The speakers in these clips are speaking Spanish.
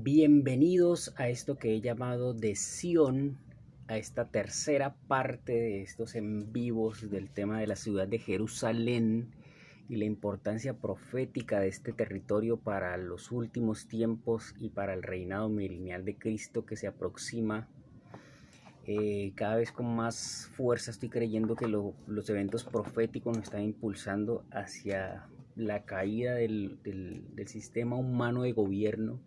Bienvenidos a esto que he llamado de Sion, a esta tercera parte de estos en vivos del tema de la ciudad de Jerusalén y la importancia profética de este territorio para los últimos tiempos y para el reinado milenial de Cristo que se aproxima. Cada vez con más fuerza estoy creyendo que los eventos proféticos nos están impulsando hacia la caída del sistema humano de gobierno,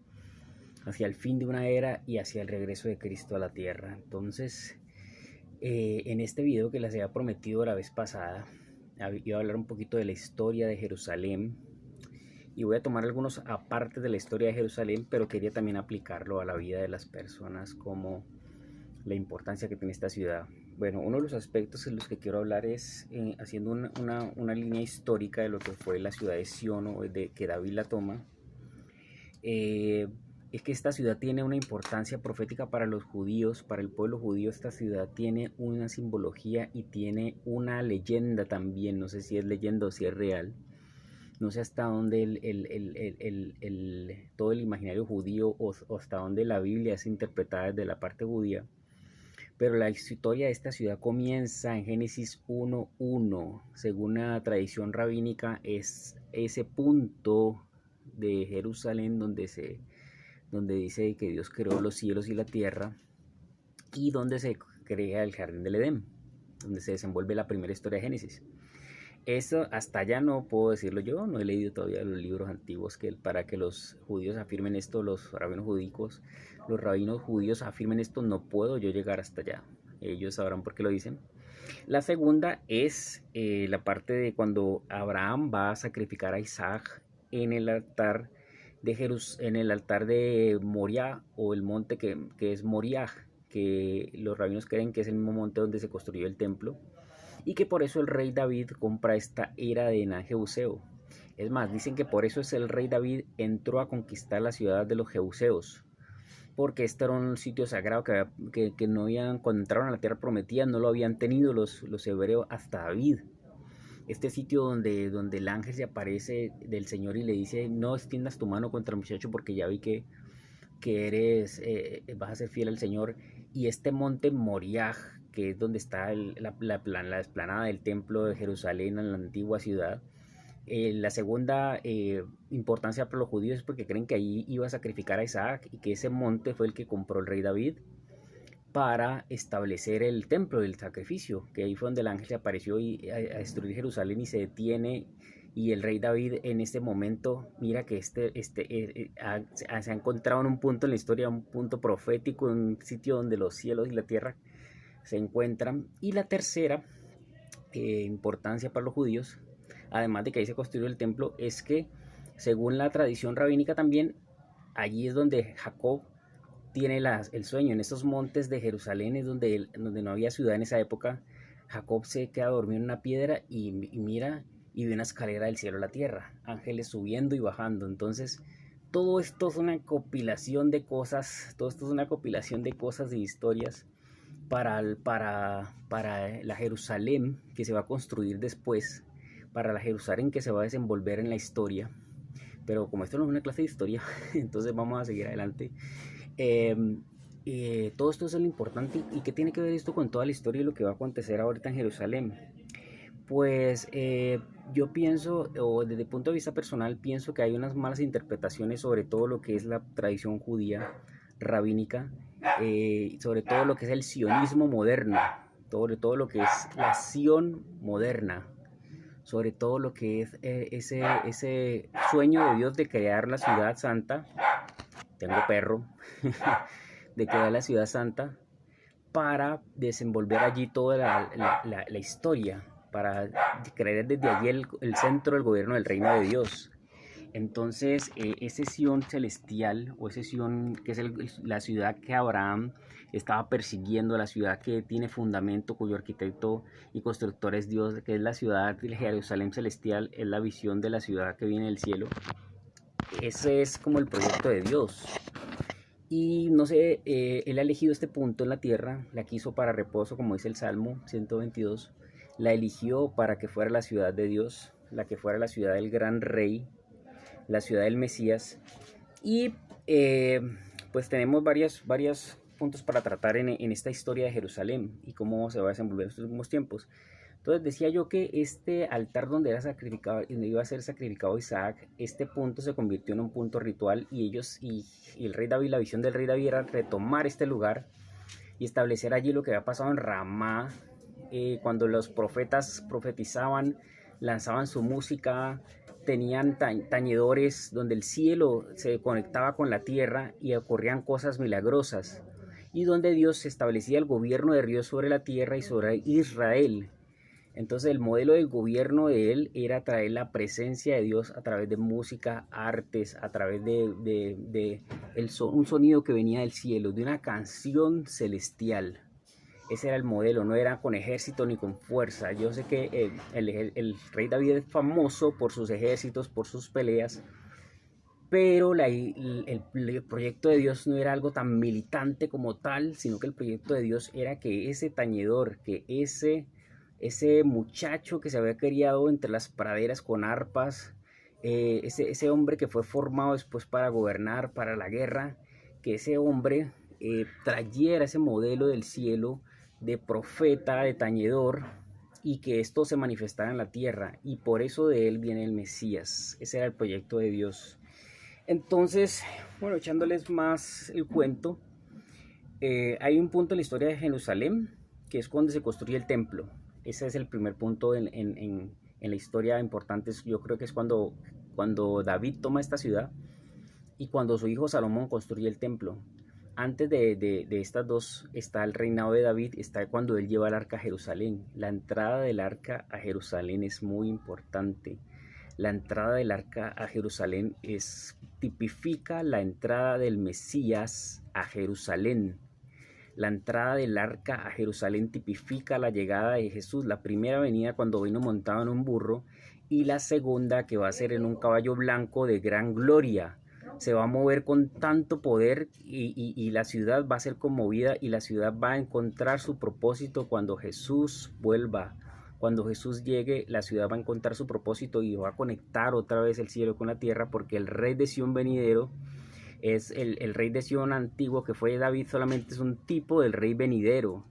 hacia el fin de una era y hacia el regreso de Cristo a la tierra. Entonces, en este video que les había prometido la vez pasada, iba a hablar un poquito de la historia de Jerusalén y voy a tomar algunos apartes de la historia de Jerusalén, pero quería también aplicarlo a la vida de las personas, como la importancia que tiene esta ciudad. Bueno, uno de los aspectos en los que quiero hablar es haciendo una línea histórica de lo que fue la ciudad de Sion, o de que David la toma. Es que esta ciudad tiene una importancia profética para los judíos, para el pueblo judío. Esta ciudad tiene una simbología y tiene una leyenda también. No sé si es leyenda o si es real. No sé hasta dónde todo el imaginario judío o hasta dónde la Biblia es interpretada desde la parte judía. Pero la historia de esta ciudad comienza en Génesis 1:1. Según la tradición rabínica, es ese punto de Jerusalén donde dice que Dios creó los cielos y la tierra, y donde se crea el jardín del Edén, donde se desenvuelve la primera historia de Génesis. Eso hasta allá no puedo decirlo yo, no he leído todavía los libros antiguos para que los judíos afirmen esto, los rabinos judíos afirmen esto, no puedo yo llegar hasta allá. Ellos sabrán por qué lo dicen. La segunda es la parte de cuando Abraham va a sacrificar a Isaac en el altar en el altar de Moriah, o el monte que es Moriah, que los rabinos creen que es el mismo monte donde se construyó el templo, y que por eso el rey David compra esta era de Enan Jebuseo. Es más, dicen que por eso es el rey David entró a conquistar la ciudad de los Jebuseos, porque este era un sitio sagrado que no habían, cuando entraron a la tierra prometida, no lo habían tenido los hebreos hasta David. Este sitio donde el ángel se aparece del Señor y le dice: no extiendas tu mano contra el muchacho porque ya vi que vas a ser fiel al Señor. Y este monte Moriah, que es donde está la explanada del templo de Jerusalén en la antigua ciudad. La segunda importancia para los judíos es porque creen que ahí iba a sacrificar a Isaac, y que ese monte fue el que compró el rey David para establecer el templo del sacrificio, que ahí fue donde el ángel se apareció a destruir Jerusalén y se detiene. Y el rey David en este momento mira que se ha encontrado en un punto en la historia, un punto profético, en un sitio donde los cielos y la tierra se encuentran. Y la tercera importancia para los judíos, además de que ahí se construyó el templo, es que según la tradición rabínica también, allí es donde Jacob tiene el sueño. En estos montes de Jerusalén es donde no había ciudad en esa época. Jacob se queda dormido en una piedra y mira y ve una escalera del cielo a la tierra, ángeles subiendo y bajando. Entonces, todo esto es una compilación de cosas, de historias para la Jerusalén que se va a construir después, para la Jerusalén que se va a desenvolver en la historia. Pero como esto no es una clase de historia, entonces vamos a seguir adelante. Todo esto es lo importante. ¿Y qué tiene que ver esto con toda la historia y lo que va a acontecer ahorita en Jerusalén? Pues yo pienso, o desde el punto de vista personal, pienso que hay unas malas interpretaciones sobre todo lo que es la tradición judía rabínica, sobre todo lo que es el sionismo moderno, sobre todo lo que es la Sion moderna, sobre todo lo que es ese sueño de Dios de crear la ciudad santa. Tengo perro. De crear la ciudad santa para desenvolver allí toda la historia, para crear desde allí el centro del gobierno del reino de Dios. Entonces, ese Sion celestial, o ese Sion que es la ciudad que Abraham estaba persiguiendo, la ciudad que tiene fundamento, cuyo arquitecto y constructor es Dios, que es la ciudad de Jerusalén celestial, es la visión de la ciudad que viene del cielo. Ese es como el proyecto de Dios. Y no sé, él ha elegido este punto en la tierra, la quiso para reposo, como dice el Salmo 122, la eligió para que fuera la ciudad de Dios, la que fuera la ciudad del gran rey, la ciudad del Mesías. Y eh, pues tenemos varios puntos para tratar en esta historia de Jerusalén y cómo se va a desenvolver en estos últimos tiempos. Entonces decía yo que este altar donde era sacrificado, donde iba a ser sacrificado Isaac, este punto se convirtió en un punto ritual y el rey David, la visión del rey David era retomar este lugar y establecer allí lo que había pasado en Ramá, cuando los profetas profetizaban, lanzaban su música, tenían tañedores donde el cielo se conectaba con la tierra y ocurrían cosas milagrosas, y donde Dios establecía el gobierno de Dios sobre la tierra y sobre Israel. Entonces el modelo del gobierno de él era traer la presencia de Dios a través de música, artes, a través un sonido que venía del cielo, de una canción celestial. Ese era el modelo, no era con ejército ni con fuerza. Yo sé que el rey David es famoso por sus ejércitos, por sus peleas, pero el proyecto de Dios no era algo tan militante como tal, sino que el proyecto de Dios era que ese tañedor, que ese muchacho que se había criado entre las praderas con arpas, ese hombre que fue formado después para gobernar, para la guerra, que ese hombre trayera ese modelo del cielo de profeta, de tañedor, y que esto se manifestara en la tierra, y por eso de él viene el Mesías. Ese era el proyecto de Dios. Entonces, bueno, echándoles más el cuento, hay un punto en la historia de Jerusalén que es cuando se construye el templo. Ese es el primer punto en la historia importante. Yo creo que es cuando David toma esta ciudad y cuando su hijo Salomón construye el templo. Antes de estas dos está el reinado de David, está cuando él lleva el arca a Jerusalén. La entrada del arca a Jerusalén es muy importante. La entrada del arca a Jerusalén tipifica la entrada del Mesías a Jerusalén. La entrada del arca a Jerusalén tipifica la llegada de Jesús, la primera venida cuando vino montado en un burro y la segunda que va a ser en un caballo blanco de gran gloria. Se va a mover con tanto poder y la ciudad va a ser conmovida y la ciudad va a encontrar su propósito cuando Jesús vuelva. Cuando Jesús llegue, la ciudad va a encontrar su propósito y va a conectar otra vez el cielo con la tierra, porque el rey de Sión venidero es el rey de Sión antiguo que fue David, solamente es un tipo del rey venidero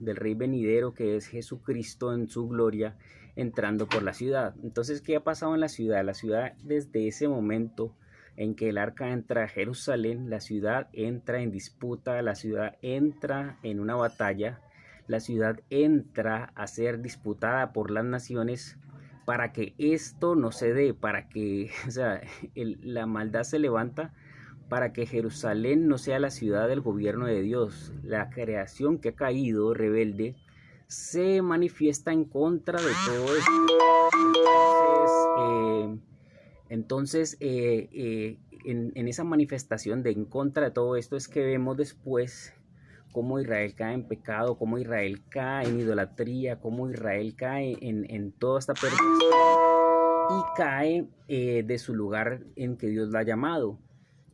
que es Jesucristo en su gloria entrando por la ciudad. Entonces, ¿qué ha pasado en la ciudad? La ciudad, desde ese momento en que el arca entra a Jerusalén, la ciudad entra en disputa, la ciudad entra en una batalla, la ciudad entra a ser disputada por las naciones para que esto no se dé, para que, o sea, la maldad se levanta para que Jerusalén no sea la ciudad del gobierno de Dios. La creación que ha caído rebelde se manifiesta en contra de todo esto. Entonces, en esa manifestación de en contra de todo esto es que vemos después cómo Israel cae en pecado, cómo Israel cae en idolatría, cómo Israel cae en toda esta perversión y cae de su lugar en que Dios la ha llamado.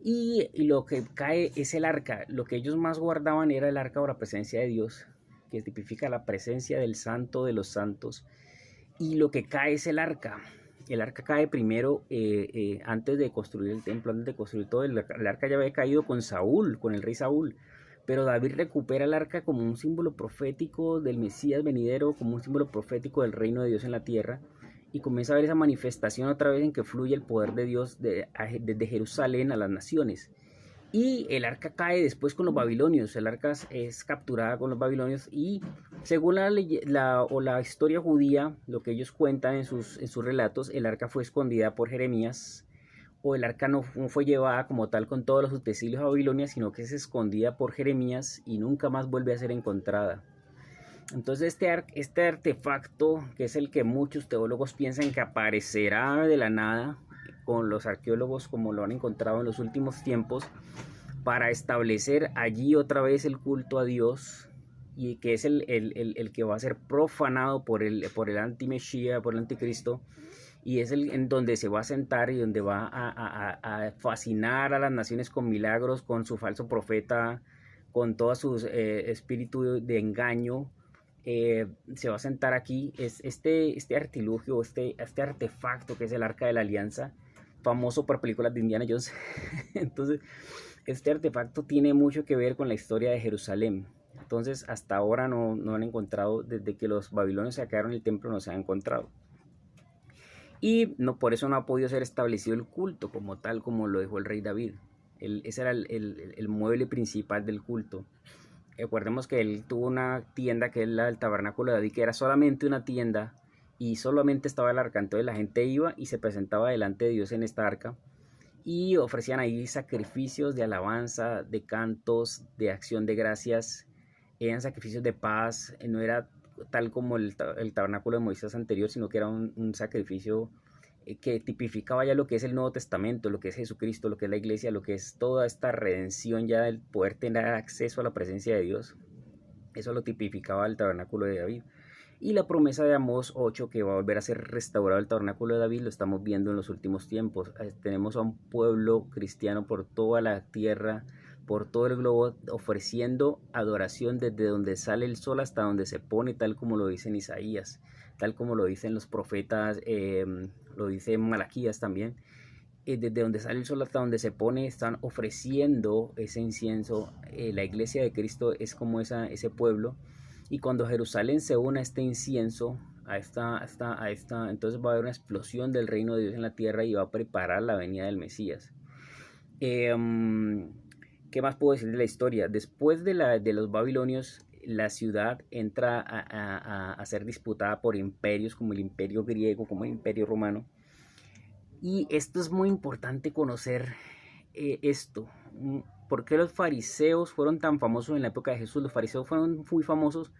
Y lo que cae es el arca. Lo que ellos más guardaban era el arca o la presencia de Dios, que tipifica la presencia del santo de los santos. Y lo que cae es el arca. El arca cae primero antes de construir el templo, antes de construir todo. El arca ya había caído con Saúl, con el rey Saúl. Pero David recupera el arca como un símbolo profético del Mesías venidero, como un símbolo profético del reino de Dios en la tierra. Y comienza a ver esa manifestación otra vez en que fluye el poder de Dios desde Jerusalén a las naciones. Y el arca cae después con los babilonios. El arca es capturada con los babilonios y según la historia judía, lo que ellos cuentan en sus relatos, el arca fue escondida por Jeremías, o el arca no fue llevada como tal con todos los utensilios a Babilonia, sino que es escondida por Jeremías y nunca más vuelve a ser encontrada. Entonces este artefacto, que es el que muchos teólogos piensan que aparecerá de la nada, con los arqueólogos como lo han encontrado en los últimos tiempos, para establecer allí otra vez el culto a Dios, y que es el que va a ser profanado por el anti-Meshía, por el anticristo, y es en donde se va a sentar y donde va a fascinar a las naciones con milagros, con su falso profeta, con todo su espíritu de engaño. Se va a sentar aquí. Es este artilugio, este artefacto que es el Arca de la Alianza, famoso por películas de Indiana Jones. Entonces Este artefacto tiene mucho que ver con la historia de Jerusalén. Entonces, hasta ahora no han encontrado, desde que los babilonios sacaron el templo, no se ha encontrado. Y no, por eso no ha podido ser establecido el culto como tal, como lo dejó el rey David. Ese era el mueble principal del culto. Recordemos que él tuvo una tienda que es el tabernáculo de David, que era solamente una tienda y solamente estaba el arca. Entonces la gente iba y se presentaba delante de Dios en esta arca y ofrecían ahí sacrificios de alabanza, de cantos, de acción de gracias. Eran sacrificios de paz, no era tal como el tabernáculo de Moisés anterior, sino que era un sacrificio que tipificaba ya lo que es el Nuevo Testamento, lo que es Jesucristo, lo que es la iglesia, lo que es toda esta redención, ya del poder tener acceso a la presencia de Dios. Eso lo tipificaba el tabernáculo de David. Y la promesa de Amós 8, que va a volver a ser restaurado el tabernáculo de David, lo estamos viendo en los últimos tiempos. Tenemos a un pueblo cristiano por toda la tierra, por todo el globo, ofreciendo adoración desde donde sale el sol hasta donde se pone, tal como lo dice en Isaías, tal como lo dicen los profetas, lo dice Malaquías también. Desde donde sale el sol hasta donde se pone, están ofreciendo ese incienso. La iglesia de Cristo es como ese pueblo. Y cuando Jerusalén se une a este incienso, entonces va a haber una explosión del reino de Dios en la tierra y va a preparar la venida del Mesías. ¿Qué más puedo decir de la historia? Después de los babilonios, la ciudad entra a ser disputada por imperios como el imperio griego, como el imperio romano. Y esto es muy importante conocer esto. ¿Por qué los fariseos fueron tan famosos en la época de Jesús? Los fariseos fueron muy famosos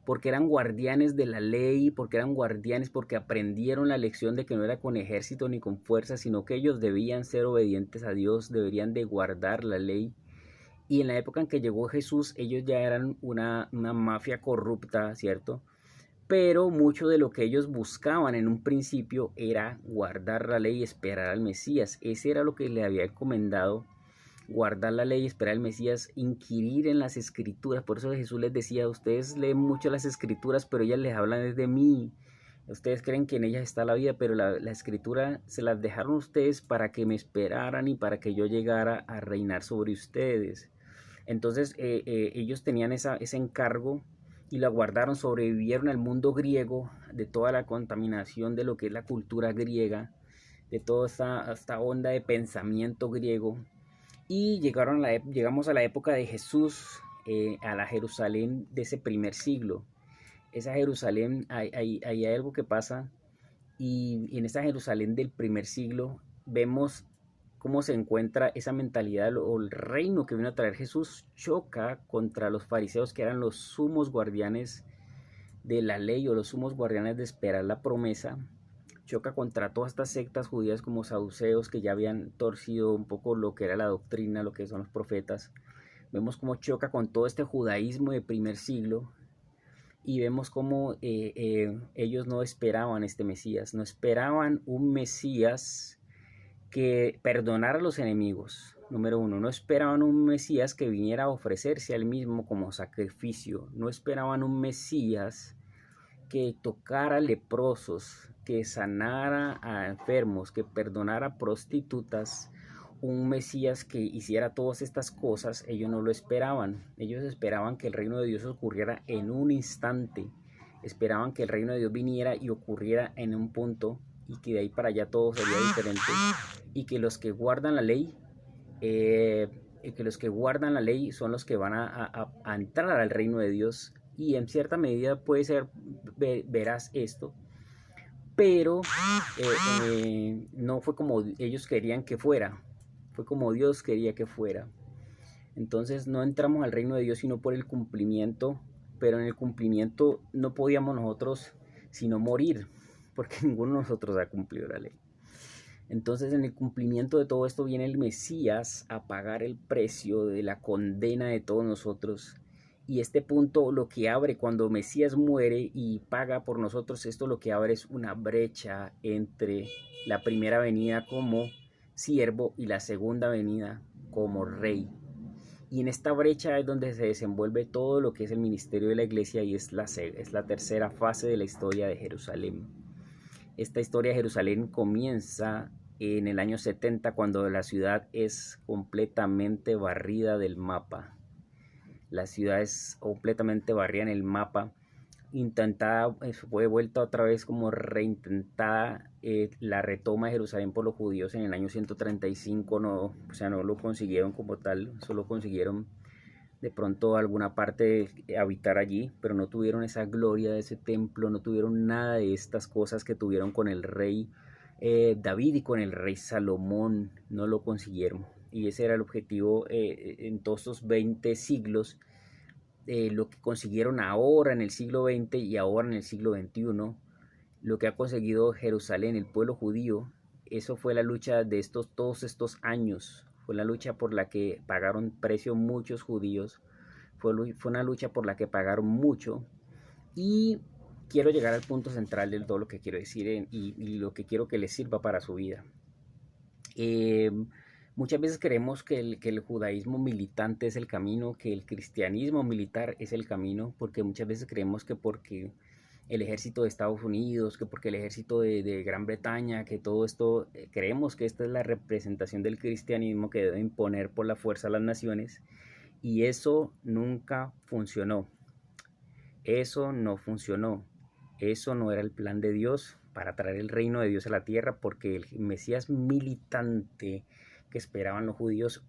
porque eran guardianes de la ley, porque eran guardianes, porque aprendieron la lección de que no era con ejército ni con fuerza, sino que ellos debían ser obedientes a Dios, deberían de guardar la ley. Y en la época en que llegó Jesús, ellos ya eran una mafia corrupta, ¿cierto? Pero mucho de lo que ellos buscaban en un principio era guardar la ley y esperar al Mesías. Ese era lo que le había encomendado, guardar la ley y esperar al Mesías, inquirir en las escrituras. Por eso Jesús les decía, ustedes leen mucho las escrituras, pero ellas les hablan desde mí. Ustedes creen que en ellas está la vida, pero la escritura se las dejaron ustedes para que me esperaran y para que yo llegara a reinar sobre ustedes. Entonces ellos tenían ese encargo y la guardaron, sobrevivieron al mundo griego, de toda la contaminación de lo que es la cultura griega, de toda esta onda de pensamiento griego, y llegamos a la época de Jesús, a la Jerusalén de ese primer siglo. Esa Jerusalén, hay algo que pasa, y en esa Jerusalén del primer siglo vemos cómo se encuentra esa mentalidad o el reino que vino a traer Jesús choca contra los fariseos, que eran los sumos guardianes de la ley o los sumos guardianes de esperar la promesa. Choca contra todas estas sectas judías como saduceos, que ya habían torcido un poco lo que era la doctrina, lo que son los profetas. Vemos cómo choca con todo este judaísmo de primer siglo, y vemos cómo ellos no esperaban este Mesías, no esperaban un Mesías que perdonara a los enemigos. Número uno, no esperaban un Mesías que viniera a ofrecerse a él mismo como sacrificio. No esperaban un Mesías que tocara leprosos, que sanara a enfermos, que perdonara a prostitutas. Un Mesías que hiciera todas estas cosas, ellos no lo esperaban. Ellos esperaban que el reino de Dios ocurriera en un instante. Esperaban que el reino de Dios viniera y ocurriera en un punto, y que de ahí para allá todo sería diferente, y que los que guardan la ley son los que van a entrar al reino de Dios. Y en cierta medida puede ser veraz esto, pero no fue como ellos querían que fuera, fue como Dios quería que fuera. Entonces no entramos al reino de Dios sino por el cumplimiento, pero en el cumplimiento no podíamos nosotros sino morir, porque ninguno de nosotros ha cumplido la ley. Entonces en el cumplimiento de todo esto viene el Mesías a pagar el precio de la condena de todos nosotros. Y este punto lo que abre, cuando Mesías muere y paga por nosotros, esto lo que abre es una brecha entre la primera venida como siervo y la segunda venida como rey. Y en esta brecha es donde se desenvuelve todo lo que es el ministerio de la iglesia, y es la tercera fase de la historia de Jerusalén. Esta historia de Jerusalén comienza en el año 70, cuando la ciudad es completamente barrida del mapa. La ciudad es completamente barrida en el mapa, intentada, fue vuelta otra vez como reintentada la retoma de Jerusalén por los judíos en el año 135, no, o sea, no lo consiguieron como tal, solo consiguieron de pronto alguna parte habitar allí, pero no tuvieron esa gloria de ese templo, no tuvieron nada de estas cosas que tuvieron con el rey David y con el rey Salomón, no lo consiguieron. Y ese era el objetivo en todos estos 20 siglos. Lo que consiguieron ahora en el siglo XX y ahora en el siglo XXI, lo que ha conseguido Jerusalén, el pueblo judío, eso fue la lucha de todos estos años, fue la lucha por la que pagaron precio muchos judíos, fue una lucha por la que pagaron mucho, y quiero llegar al punto central de todo lo que quiero decir y lo que quiero que les sirva para su vida. Eh, Muchas veces creemos que el judaísmo militante es el camino, que el cristianismo militar es el camino, porque muchas veces creemos que porque el ejército de Estados Unidos, que porque el ejército de Gran Bretaña, que todo esto, creemos que esta es la representación del cristianismo que debe imponer por la fuerza a las naciones, y eso nunca funcionó. Eso no funcionó. Eso no era el plan de Dios para traer el reino de Dios a la tierra, porque el Mesías militante que esperaban los judíos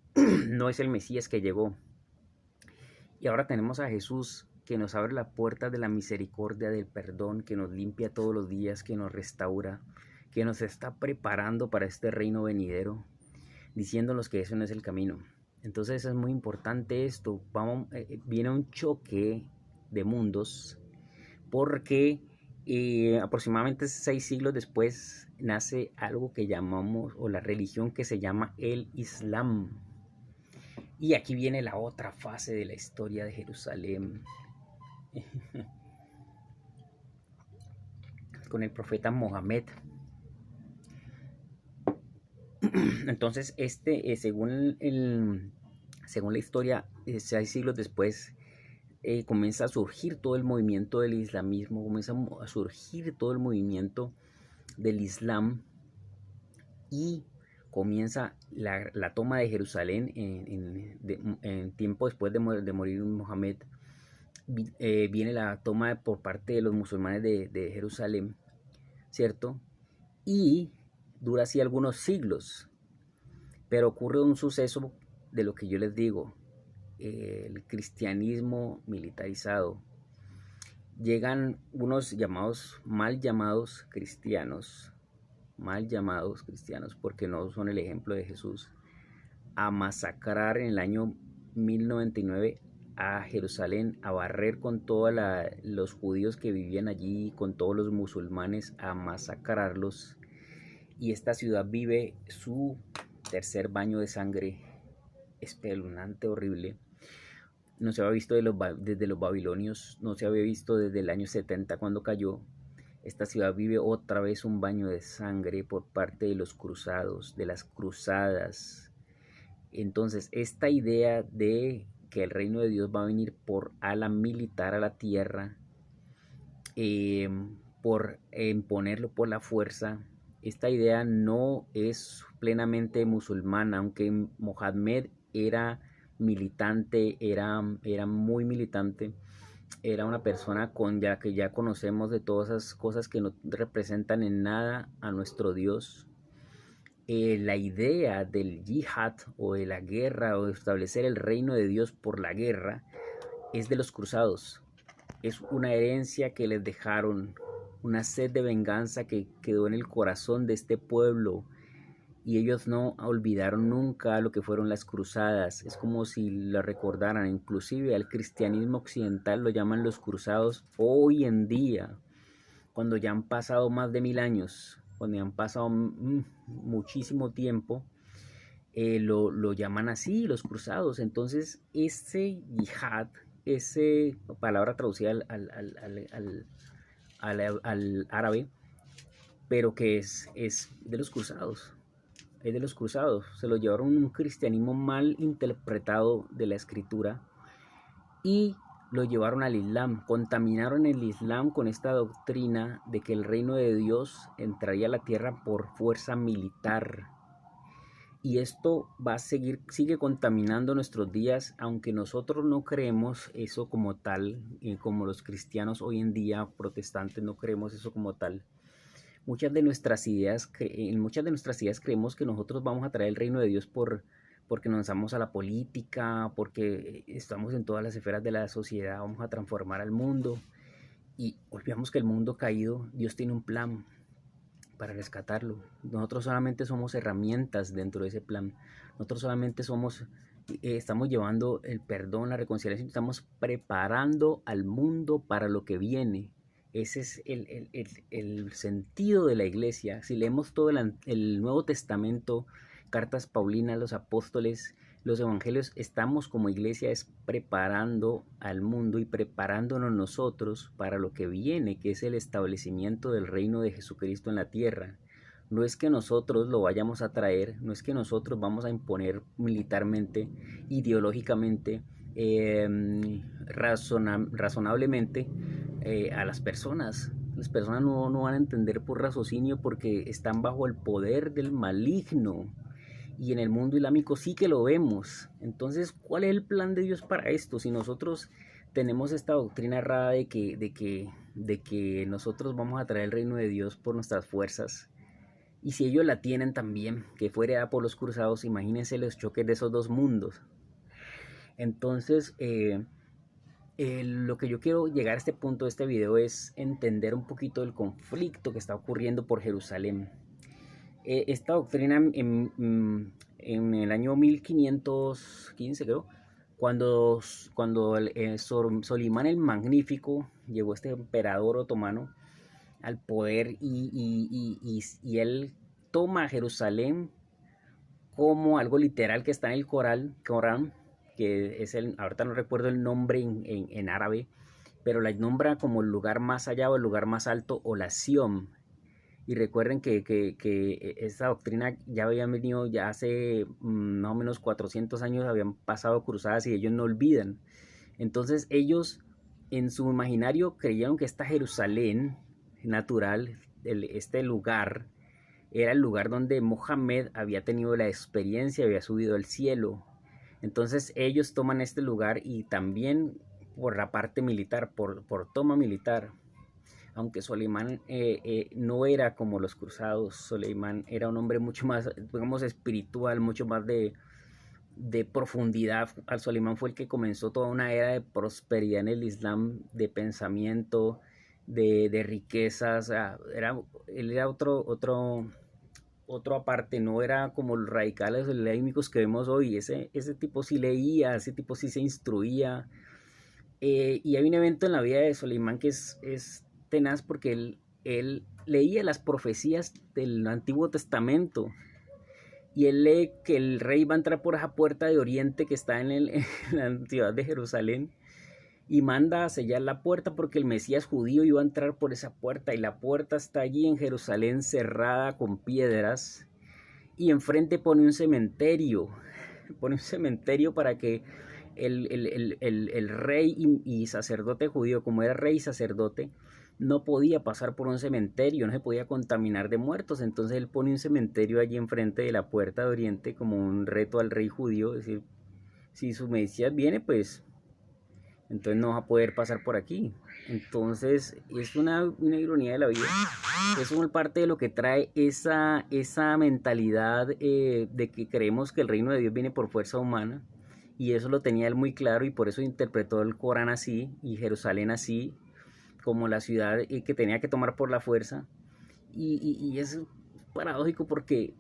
no es el Mesías que llegó. Y ahora tenemos a Jesús que nos abre la puerta de la misericordia, del perdón, que nos limpia todos los días, que nos restaura, que nos está preparando para este reino venidero, diciéndonos que eso no es el camino. Entonces es muy importante esto. Viene un choque de mundos, porque aproximadamente 6 siglos después nace algo que llamamos, o la religión que se llama el Islam. Y aquí viene la otra fase de la historia de Jerusalén, con el profeta Mohammed. Entonces, según la historia, 6 siglos después, comienza a surgir todo el movimiento del islamismo, comienza a surgir todo el movimiento del Islam, y comienza la toma de Jerusalén en tiempo después de morir Mohammed. Viene la toma por parte de los musulmanes de Jerusalén, ¿cierto? Y dura así algunos siglos, pero ocurre un suceso de lo que yo les digo, el cristianismo militarizado. Llegan unos mal llamados cristianos, porque no son el ejemplo de Jesús, a masacrar en el año 1099 a Jerusalén, a barrer con todos los judíos que vivían allí, con todos los musulmanes, a masacrarlos. Y esta ciudad vive su tercer baño de sangre espeluznante, horrible. No se había visto desde los babilonios, no se había visto desde el año 70 cuando cayó. Esta ciudad vive otra vez un baño de sangre por parte de los cruzados, de las cruzadas. Entonces, esta idea de que el reino de Dios va a venir por ala militar a la tierra, por imponerlo por la fuerza, esta idea no es plenamente musulmana, aunque Mohammed era militante, era muy militante, era una persona que ya conocemos de todas esas cosas que no representan en nada a nuestro Dios. La idea del yihad, o de la guerra, o de establecer el reino de Dios por la guerra, es de los cruzados. Es una herencia que les dejaron, una sed de venganza que quedó en el corazón de este pueblo, y ellos no olvidaron nunca lo que fueron las cruzadas. Es como si lo recordaran. Inclusive al cristianismo occidental lo llaman los cruzados hoy en día, cuando ya han pasado más de 1000 años, cuando ya han pasado muchísimo tiempo, lo llaman así, los cruzados. Entonces ese yihad, esa palabra traducida al árabe, pero que es de los cruzados, es de los cruzados. Se lo llevaron un cristianismo mal interpretado de la escritura, y lo llevaron al Islam, contaminaron el Islam con esta doctrina de que el reino de Dios entraría a la tierra por fuerza militar. Y esto va a sigue contaminando nuestros días, aunque nosotros no creemos eso como tal, como los cristianos hoy en día, protestantes, no creemos eso como tal. En muchas de nuestras ideas creemos que nosotros vamos a traer el reino de Dios porque nos lanzamos a la política, porque estamos en todas las esferas de la sociedad, vamos a transformar al mundo. Y olvidamos que el mundo caído, Dios tiene un plan para rescatarlo. Nosotros solamente somos herramientas dentro de ese plan. Nosotros solamente estamos llevando el perdón, la reconciliación, estamos preparando al mundo para lo que viene. Ese es el sentido de la iglesia. Si leemos todo el Nuevo Testamento, cartas paulinas, los apóstoles, los evangelios, estamos como iglesia es preparando al mundo y preparándonos nosotros para lo que viene, que es el establecimiento del reino de Jesucristo en la tierra. No es que nosotros lo vayamos a traer, no es que nosotros vamos a imponer militarmente, ideológicamente, razonablemente a las personas. Las personas no van a entender por raciocinio porque están bajo el poder del maligno. Y en el mundo islámico sí que lo vemos. Entonces, ¿cuál es el plan de Dios para esto? Si nosotros tenemos esta doctrina errada de que nosotros vamos a traer el reino de Dios por nuestras fuerzas, y si ellos la tienen también, que fue heredada por los cruzados, imagínense los choques de esos dos mundos. Entonces, lo que yo quiero llegar a este punto de este video es entender un poquito del conflicto que está ocurriendo por Jerusalén. Esta doctrina en el año 1515, creo, cuando Solimán el Magnífico llegó, este emperador otomano, al poder y él toma Jerusalén como algo literal que está en el Corán, que es ahorita no recuerdo el nombre en árabe, pero la nombra como el lugar más allá o el lugar más alto o la Sión. Y recuerden que esta doctrina ya habían venido ya hace más o menos 400 años, habían pasado cruzadas y ellos no olvidan. Entonces ellos en su imaginario creyeron que esta Jerusalén natural, este lugar, era el lugar donde Mohammed había tenido la experiencia, había subido al cielo. Entonces ellos toman este lugar y también por la parte militar, por toma militar. Aunque Solimán no era como los cruzados, Solimán era un hombre mucho más, digamos, espiritual, mucho más de profundidad. Al Solimán fue el que comenzó toda una era de prosperidad en el Islam, de pensamiento, de riquezas. Él era otro aparte, no era como los radicales islámicos que vemos hoy. Ese tipo sí leía, ese tipo sí se instruía. Y hay un evento en la vida de Solimán que es tenaz porque él leía las profecías del Antiguo Testamento y él lee que el rey va a entrar por esa puerta de Oriente que está en la ciudad de Jerusalén y manda a sellar la puerta porque el Mesías judío iba a entrar por esa puerta y la puerta está allí en Jerusalén cerrada con piedras y enfrente pone un cementerio para que el rey y sacerdote judío, como era rey y sacerdote, no podía pasar por un cementerio, no se podía contaminar de muertos. Entonces él pone un cementerio allí enfrente de la puerta de Oriente como un reto al rey judío, es decir, si su Mesías viene, pues entonces no va a poder pasar por aquí. Entonces es una ironía de la vida. Es una parte de lo que trae esa mentalidad de que creemos que el reino de Dios viene por fuerza humana. Y eso lo tenía él muy claro y por eso interpretó el Corán así y Jerusalén así, como la ciudad que tenía que tomar por la fuerza. Y es paradójico porque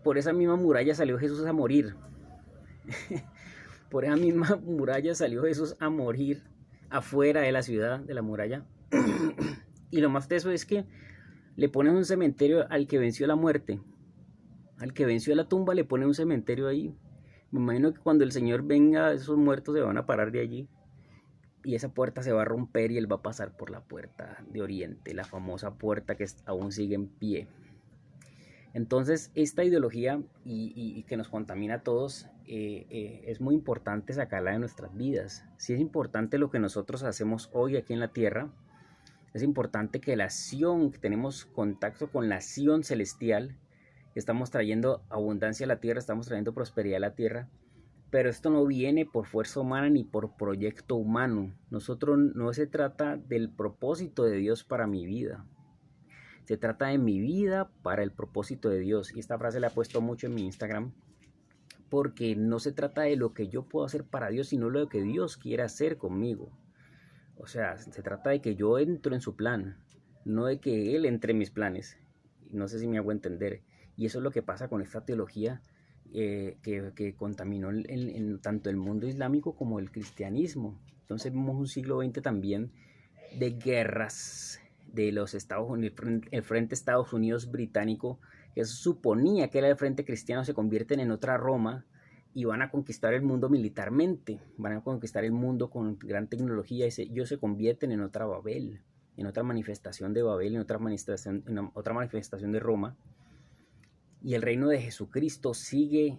por esa misma muralla salió Jesús a morir. Por esa misma muralla salió Jesús a morir afuera de la ciudad, de la muralla. Y lo más teso es que le ponen un cementerio al que venció la muerte. Al que venció la tumba le ponen un cementerio ahí. Me imagino que cuando el Señor venga, esos muertos se van a parar de allí. Y esa puerta se va a romper y él va a pasar por la puerta de Oriente, la famosa puerta que aún sigue en pie. Entonces, esta ideología y que nos contamina a todos, es muy importante sacarla de nuestras vidas. Sí es importante lo que nosotros hacemos hoy aquí en la tierra. Es importante que la acción, que tenemos contacto con la acción celestial, que estamos trayendo abundancia a la tierra, estamos trayendo prosperidad a la tierra. Pero esto no viene por fuerza humana ni por proyecto humano. Nosotros no se trata del propósito de Dios para mi vida. Se trata de mi vida para el propósito de Dios. Y esta frase la he puesto mucho en mi Instagram. Porque no se trata de lo que yo puedo hacer para Dios, sino lo que Dios quiere hacer conmigo. O sea, se trata de que yo entro en su plan, no de que Él entre en mis planes. No sé si me hago entender. Y eso es lo que pasa con esta teología que contaminó en tanto el mundo islámico como el cristianismo. Entonces vemos un siglo XX también de guerras de los Estados Unidos, el frente Estados Unidos británico, que suponía que era el frente cristiano, se convierten en otra Roma y van a conquistar el mundo militarmente, van a conquistar el mundo con gran tecnología y ellos se convierten en otra Babel, en otra manifestación de Babel, en otra manifestación de Roma. Y el reino de Jesucristo sigue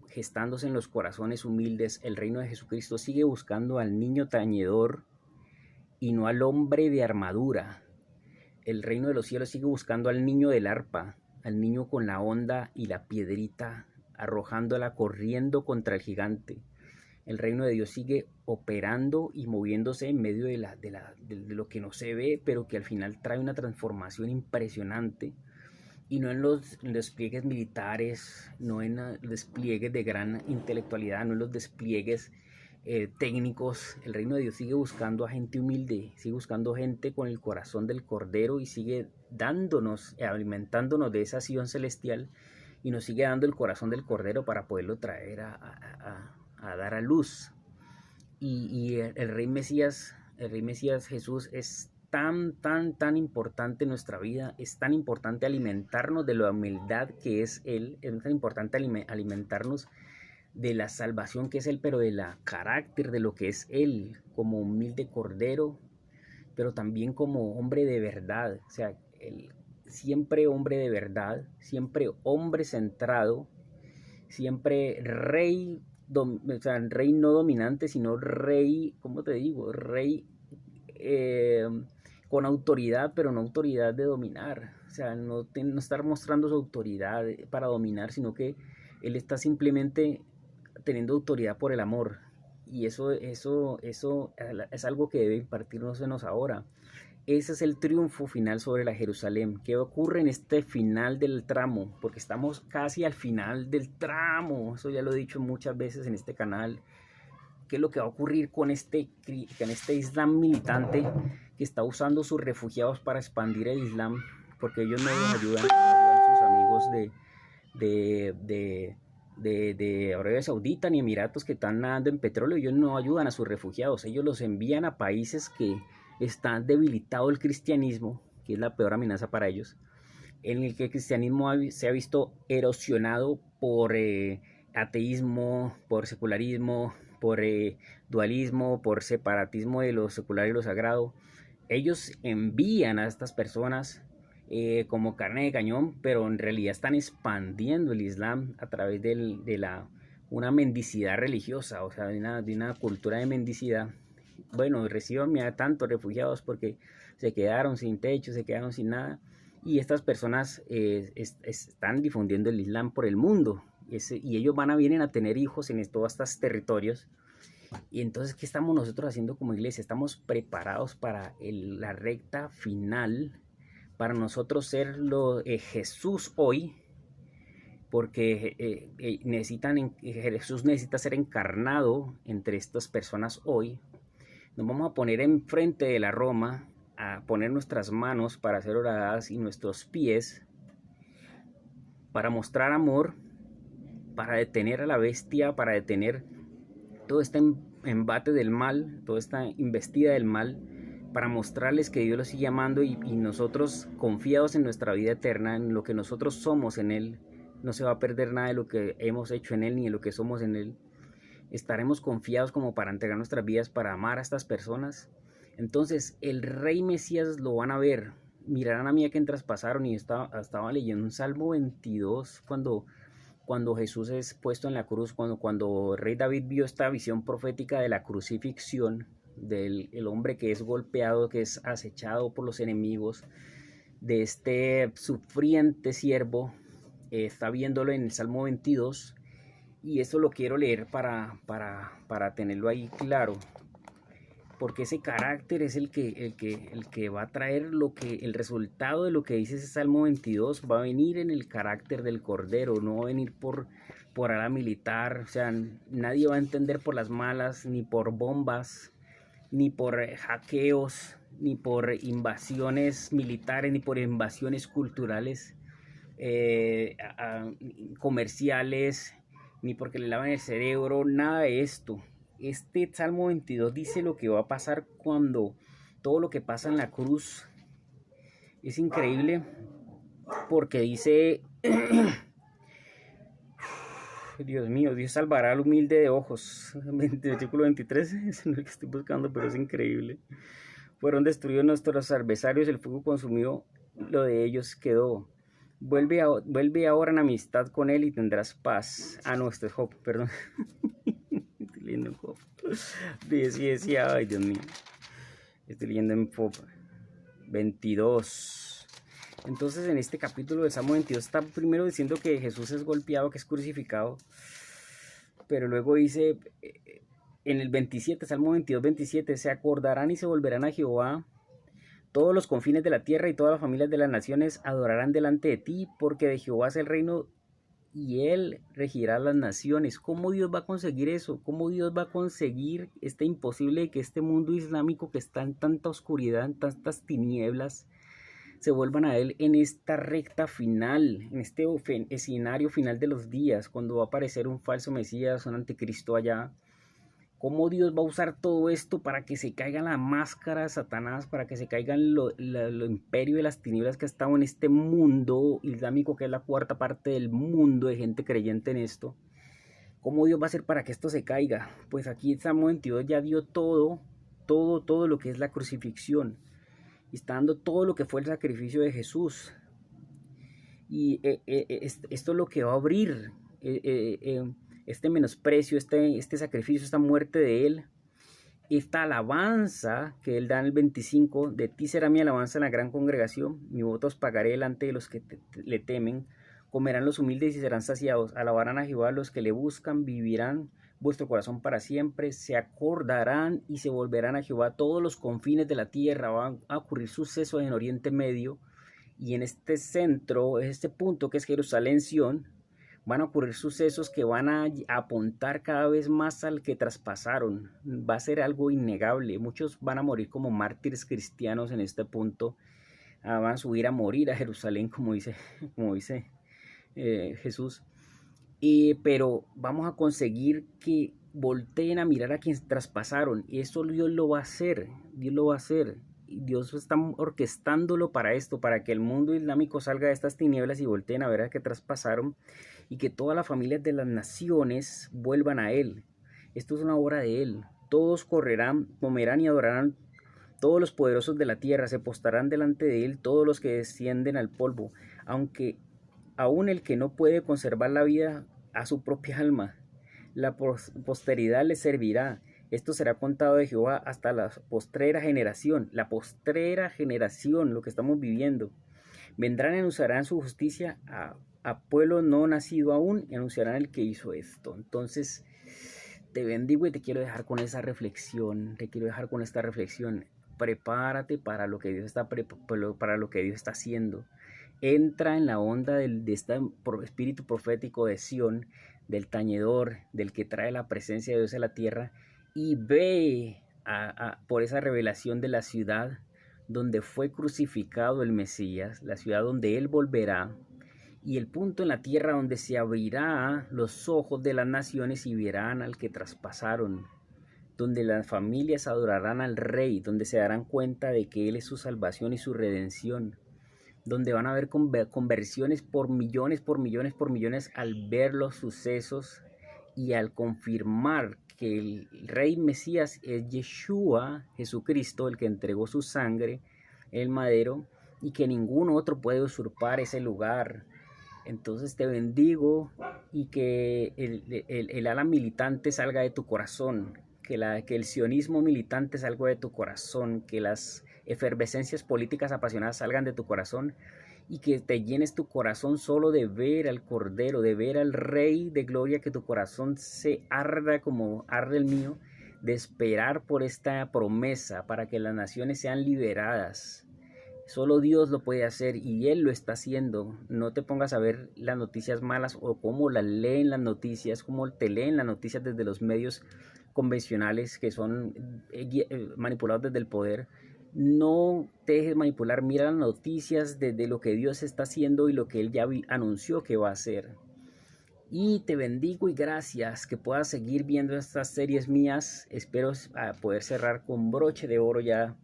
gestándose en los corazones humildes. El reino de Jesucristo sigue buscando al niño tañedor y no al hombre de armadura. El reino de los cielos sigue buscando al niño del arpa, al niño con la onda y la piedrita, arrojándola, corriendo contra el gigante. El reino de Dios sigue operando y moviéndose en medio de lo que no se ve, pero que al final trae una transformación impresionante. Y no en los despliegues militares, no en los despliegues de gran intelectualidad, no en los despliegues técnicos. El reino de Dios sigue buscando a gente humilde, sigue buscando gente con el corazón del Cordero y sigue dándonos, alimentándonos de esa acción celestial y nos sigue dando el corazón del Cordero para poderlo traer a dar a luz. Y el Rey Mesías Jesús es tan importante en nuestra vida, es tan importante alimentarnos de la humildad que es Él, es tan importante alimentarnos de la salvación que es Él, pero de la carácter de lo que es Él, como humilde cordero, pero también como hombre de verdad, o sea, Él, siempre hombre de verdad, siempre hombre centrado, siempre rey, o sea, rey no dominante, sino rey, ¿cómo te digo? Rey con autoridad, pero no autoridad de dominar. O sea, no estar mostrando su autoridad para dominar, sino que él está simplemente teniendo autoridad por el amor. Y eso es algo que debe impartirnos ahora. Ese es el triunfo final sobre la Jerusalén. ¿Qué ocurre en este final del tramo? Porque estamos casi al final del tramo. Eso ya lo he dicho muchas veces en este canal. ¿Qué es lo que va a ocurrir con este Islam militante que está usando sus refugiados para expandir el Islam? Porque ellos no los ayudan, sus amigos de Arabia Saudita ni Emiratos que están nadando en petróleo. Ellos no ayudan a sus refugiados, ellos los envían a países que están debilitado el cristianismo, que es la peor amenaza para ellos, en el que el cristianismo se ha visto erosionado por ateísmo, por secularismo, por dualismo, por separatismo de lo secular y lo sagrado. Ellos envían a estas personas como carne de cañón, pero en realidad están expandiendo el Islam a través una mendicidad religiosa, o sea, de una cultura de mendicidad. Bueno, reciben a tantos refugiados porque se quedaron sin techo, se quedaron sin nada. Y estas personas están difundiendo el Islam por el mundo. Y ellos vienen a tener hijos en todos estos territorios. Y entonces, ¿qué estamos nosotros haciendo como iglesia? Estamos preparados para la recta final, para nosotros ser Jesús hoy, porque Jesús necesita ser encarnado entre estas personas hoy. Nos vamos a poner enfrente de la Roma, a poner nuestras manos para ser oradas y nuestros pies para mostrar amor, para detener a la bestia, para detener todo este embate del mal, toda esta investida del mal, para mostrarles que Dios los sigue amando y nosotros confiados en nuestra vida eterna, en lo que nosotros somos en Él. No se va a perder nada de lo que hemos hecho en Él ni de lo que somos en Él. Estaremos confiados como para entregar nuestras vidas para amar a estas personas. Entonces el Rey Mesías lo van a ver, mirarán a mí a quien traspasaron. Y estaba leyendo un Salmo 22 cuando Jesús es puesto en la cruz, cuando el rey David vio esta visión profética de la crucifixión, del el hombre que es golpeado, que es acechado por los enemigos, de este sufriente siervo, está viéndolo en el Salmo 22, y eso lo quiero leer para tenerlo ahí claro, porque ese carácter es el que va a traer el resultado de lo que dice ese Salmo 22, va a venir en el carácter del Cordero, no va a venir por ala militar. O sea, nadie va a entender por las malas, ni por bombas, ni por hackeos, ni por invasiones militares, ni por invasiones culturales, comerciales, ni porque le lavan el cerebro, nada de esto. Este Salmo 22 dice lo que va a pasar cuando todo lo que pasa en la cruz es increíble, porque dice, Dios mío, Dios salvará al humilde de ojos. Versículo 23, es lo que estoy buscando, pero es increíble. Fueron destruidos nuestros adversarios, el fuego consumió, lo de ellos quedó. Vuelve ahora en amistad con él y tendrás paz. Ah, no, esto es Job, perdón. Estoy leyendo en Job. Decía, ay Dios mío. Estoy leyendo en Job 22. Entonces en este capítulo del Salmo 22 está primero diciendo que Jesús es golpeado, que es crucificado. Pero luego dice en el 27, Salmo 22, 27, se acordarán y se volverán a Jehová. Todos los confines de la tierra y todas las familias de las naciones adorarán delante de ti, porque de Jehová es el reino y él regirá las naciones. ¿Cómo Dios va a conseguir eso? ¿Cómo Dios va a conseguir este imposible de que este mundo islámico que está en tanta oscuridad, en tantas tinieblas, se vuelvan a él en esta recta final, en este escenario final de los días, cuando va a aparecer un falso Mesías, un anticristo allá? ¿Cómo Dios va a usar todo esto para que se caiga la máscara de Satanás, para que se caigan lo imperio de las tinieblas que ha estado en este mundo islámico, que es la cuarta parte del mundo de gente creyente en esto? ¿Cómo Dios va a hacer para que esto se caiga? Pues aquí en Salmo 22 ya dio todo lo que es la crucifixión. Y está dando todo lo que fue el sacrificio de Jesús. Y esto es lo que va a abrir este menosprecio, este sacrificio, esta muerte de él, esta alabanza que él da en el 25, de ti será mi alabanza en la gran congregación, mi voto os pagaré delante de los que le temen, comerán los humildes y serán saciados, alabarán a Jehová los que le buscan, vivirán vuestro corazón para siempre, se acordarán y se volverán a Jehová todos los confines de la tierra. Van a ocurrir sucesos en Oriente Medio, y en este centro, este punto que es Jerusalén, Sion, van a ocurrir sucesos que van a apuntar cada vez más al que traspasaron. Va a ser algo innegable. Muchos van a morir como mártires cristianos en este punto. Van a subir a morir a Jerusalén, como dice Jesús. Pero vamos a conseguir que volteen a mirar a quienes traspasaron. Y eso Dios lo va a hacer. Dios lo va a hacer. Dios está orquestándolo para esto, para que el mundo islámico salga de estas tinieblas y volteen a ver a que traspasaron, y que todas las familias de las naciones vuelvan a él. Esto es una obra de él. Todos correrán, comerán y adorarán, todos los poderosos de la tierra se postrarán delante de él, todos los que descienden al polvo, aunque aún el que no puede conservar la vida a su propia alma, la posteridad le servirá. Esto será contado de Jehová hasta la postrera generación. La postrera generación, lo que estamos viviendo. Vendrán y anunciarán su justicia a pueblo no nacido aún, y anunciarán el que hizo esto. Entonces, te bendigo y te quiero dejar con esa reflexión. Te quiero dejar con esta reflexión. Prepárate para lo que Dios está haciendo. Entra en la onda de este espíritu profético de Sión, del tañedor, del que trae la presencia de Dios a la tierra, y ve por esa revelación de la ciudad donde fue crucificado el Mesías, la ciudad donde Él volverá, y el punto en la tierra donde se abrirá los ojos de las naciones y verán al que traspasaron, donde las familias adorarán al Rey, donde se darán cuenta de que Él es su salvación y su redención, donde van a haber conversiones por millones al ver los sucesos y al confirmar que el Rey Mesías es Yeshua, Jesucristo, el que entregó su sangre en el madero, y que ningún otro puede usurpar ese lugar. Entonces te bendigo y que el ala militante salga de tu corazón, que el sionismo militante salga de tu corazón, que las efervescencias políticas apasionadas salgan de tu corazón y que te llenes tu corazón solo de ver al Cordero, de ver al Rey de Gloria, que tu corazón se arda como arde el mío, de esperar por esta promesa para que las naciones sean liberadas. Solo Dios lo puede hacer y Él lo está haciendo. No te pongas a ver las noticias malas o cómo las leen las noticias, cómo te leen las noticias desde los medios convencionales que son manipulados desde el poder. No te dejes manipular, mira las noticias desde lo que Dios está haciendo y lo que Él ya anunció que va a hacer. Y te bendigo y gracias que puedas seguir viendo estas series mías. Espero poder cerrar con broche de oro ya.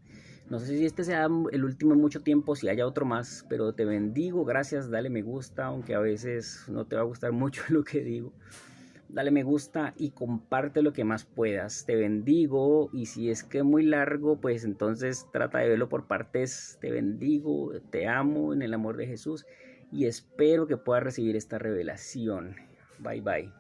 No sé si este sea el último en mucho tiempo, si haya otro más, pero te bendigo, gracias, dale me gusta, aunque a veces no te va a gustar mucho lo que digo. Dale me gusta y comparte lo que más puedas. Te bendigo y si es que es muy largo, pues entonces trata de verlo por partes. Te bendigo, te amo en el amor de Jesús y espero que puedas recibir esta revelación. Bye bye.